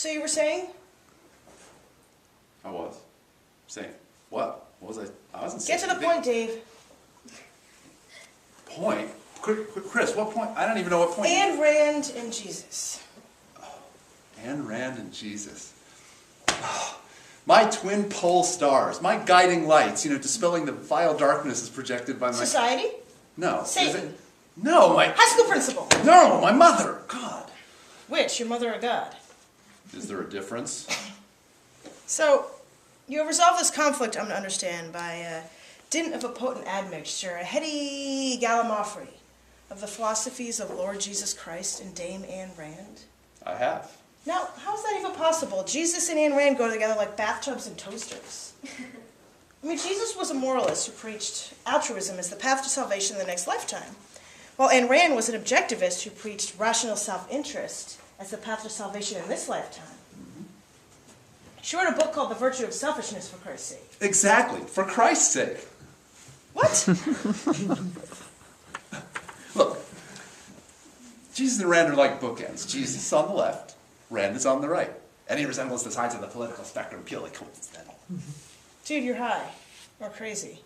So you were saying? I was. Saying what? What was I? I wasn't saying. Get to the point, Dave. Point? Chris, what point? I don't even know what point. Ayn Rand and Jesus. Oh, Ayn Rand and Jesus. Oh, my twin pole stars, my guiding lights, dispelling the vile darkness is projected by my... Society? No. Satan? No, my... High school principal? No, my mother. God. Which? Your mother or God? Is there a difference? So, you have resolved this conflict, I'm to understand, by dint of a potent admixture, a heady gallimaufry of the philosophies of Lord Jesus Christ and Dame Ayn Rand? I have. Now, how is that even possible? Jesus and Ayn Rand go together like bathtubs and toasters. I mean, Jesus was a moralist who preached altruism as the path to salvation in the next lifetime, while Ayn Rand was an objectivist who preached rational self-interest as the path to salvation in this lifetime. She wrote a book called The Virtue of Selfishness, for Christ's sake. Exactly, for Christ's sake. What? Look, Jesus and Rand are like bookends. Jesus is on the left, Rand is on the right. Any resemblance to sides of the political spectrum purely coincidental. Dude, you're high. Or crazy.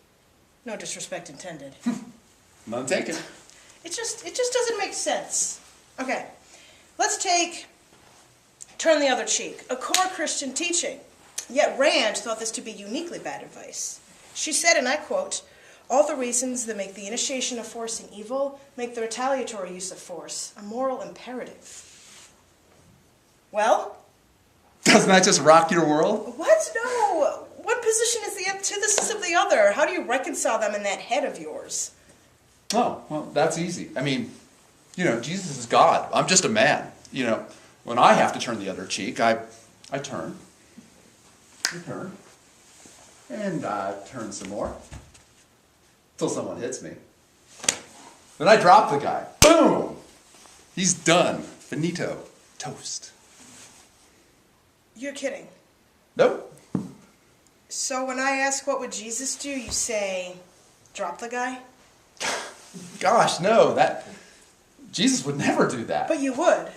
No disrespect intended. None taken. It just doesn't make sense. Okay, let's take turn the other cheek, a core Christian teaching. Yet Rand thought this to be uniquely bad advice. She said, and I quote, "All the reasons that make the initiation of force an evil make the retaliatory use of force a moral imperative." Well? Doesn't that just rock your world? What? No. One position is the antithesis of the other. How do you reconcile them in that head of yours? Oh, well, that's easy. I mean, Jesus is God. I'm just a man. When I have to turn the other cheek, I turn. I turn. And I turn some more. Until someone hits me. Then I drop the guy. Boom! He's done. Finito. Toast. You're kidding. Nope. So when I ask what would Jesus do, you say, drop the guy? Gosh, no. Jesus would never do that. But you would.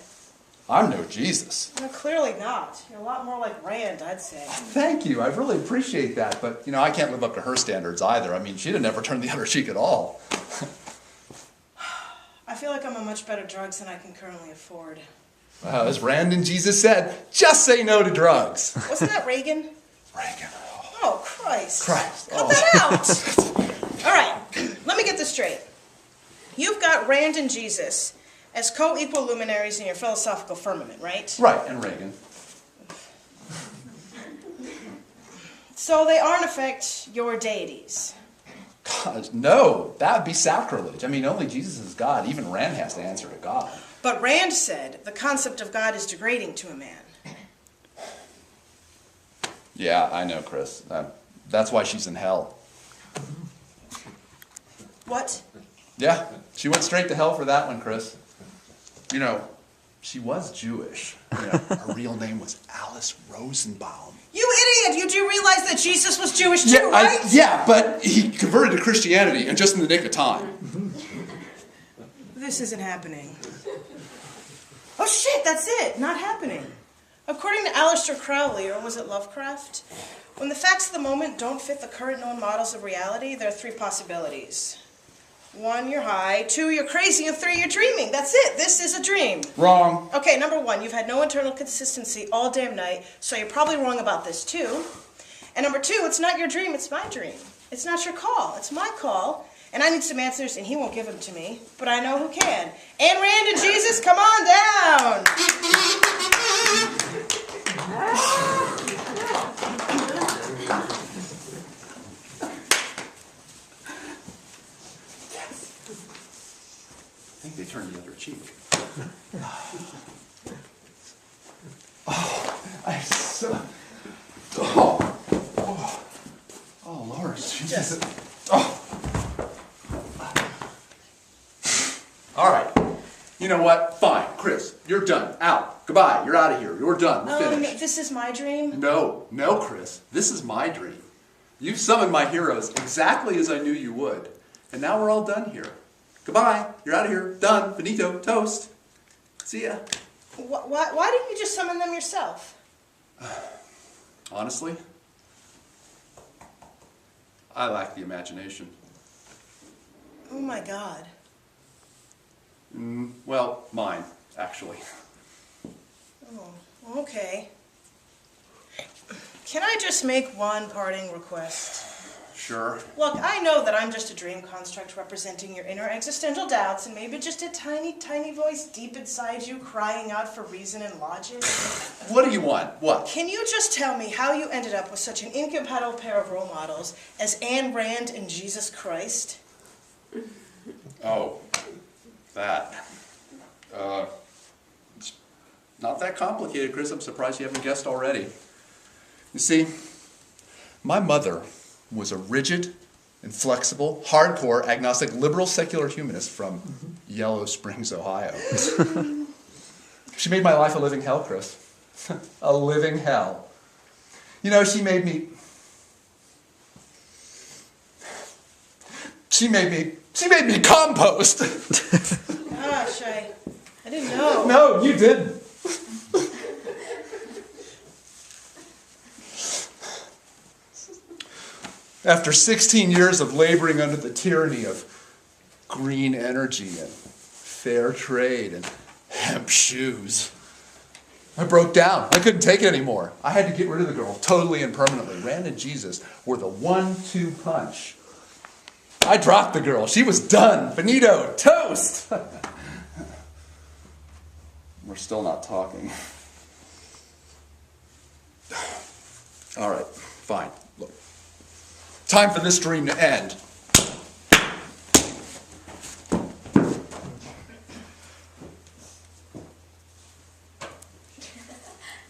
I'm no Jesus. No, clearly not. You're a lot more like Rand, I'd say. Thank you. I really appreciate that. But, I can't live up to her standards either. I mean, she'd have never turned the other cheek at all. I feel like I'm on much better drugs than I can currently afford. Well, as Rand and Jesus said, just say no to drugs. Wasn't that Reagan? Reagan. Oh, Christ. Christ. Cut that out. All right, let me get this straight. You've got Rand and Jesus as co-equal luminaries in your philosophical firmament, right? Right, and Reagan. So they are, in effect, your deities. God, no. That would be sacrilege. I mean, only Jesus is God. Even Rand has to answer to God. But Rand said the concept of God is degrading to a man. Yeah, I know, Chris. That's why she's in hell. What? Yeah, she went straight to hell for that one, Chris. She was Jewish. Her real name was Alice Rosenbaum. You idiot! You do realize that Jesus was Jewish too, right? Yeah, but he converted to Christianity, and just in the nick of time. This isn't happening. Oh shit, that's it! Not happening. According to Aleister Crowley, or was it Lovecraft, when the facts of the moment don't fit the current known models of reality, there are three possibilities. 1, you're high. 2, you're crazy. And 3, you're dreaming. That's it. This is a dream. Wrong. Okay, number 1, you've had no internal consistency all damn night, so you're probably wrong about this too. And number 2, it's not your dream, it's my dream. It's not your call, it's my call. And I need some answers, and he won't give them to me, but I know who can. Ayn Rand and Jesus, come on down! I think they turned the other cheek. Oh, Lord. Jesus. Oh. All right. You know what? Fine. Chris, you're done. Out. Goodbye. You're out of here. You're done. We're finished. This is my dream? No, Chris. This is my dream. You've summoned my heroes exactly as I knew you would. And now we're all done here. Goodbye. You're out of here. Done. Finito. Toast. See ya. Why didn't you just summon them yourself? Honestly, I lack the imagination. Oh my God. Well, mine, actually. Oh, okay. Can I just make one parting request? Sure. Look, I know that I'm just a dream construct representing your inner existential doubts and maybe just a tiny, tiny voice deep inside you crying out for reason and logic. What do you want? What? Can you just tell me how you ended up with such an incompatible pair of role models as Ayn Rand and Jesus Christ? Oh, that. It's not that complicated, Chris. I'm surprised you haven't guessed already. You see, my mother was a rigid, inflexible, hardcore, agnostic, liberal, secular humanist from Yellow Springs, Ohio. She made my life a living hell, Chris. A living hell. You know, she made me compost. Gosh, I didn't know. No, you didn't. After 16 years of laboring under the tyranny of green energy and fair trade and hemp shoes, I broke down. I couldn't take it anymore. I had to get rid of the girl, totally and permanently. Rand and Jesus were the 1-2 punch. I dropped the girl. She was done. Finito. Toast. We're still not talking. All right, fine. Look. Time for this dream to end.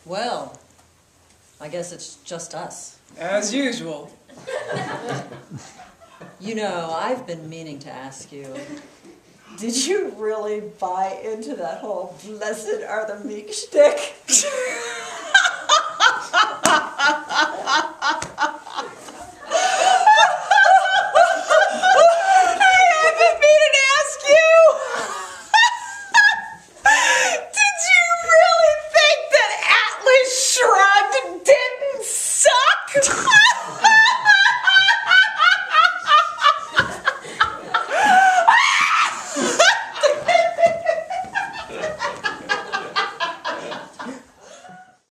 Well, I guess it's just us. As usual. You know, I've been meaning to ask you, did you really buy into that whole blessed are the meek shtick?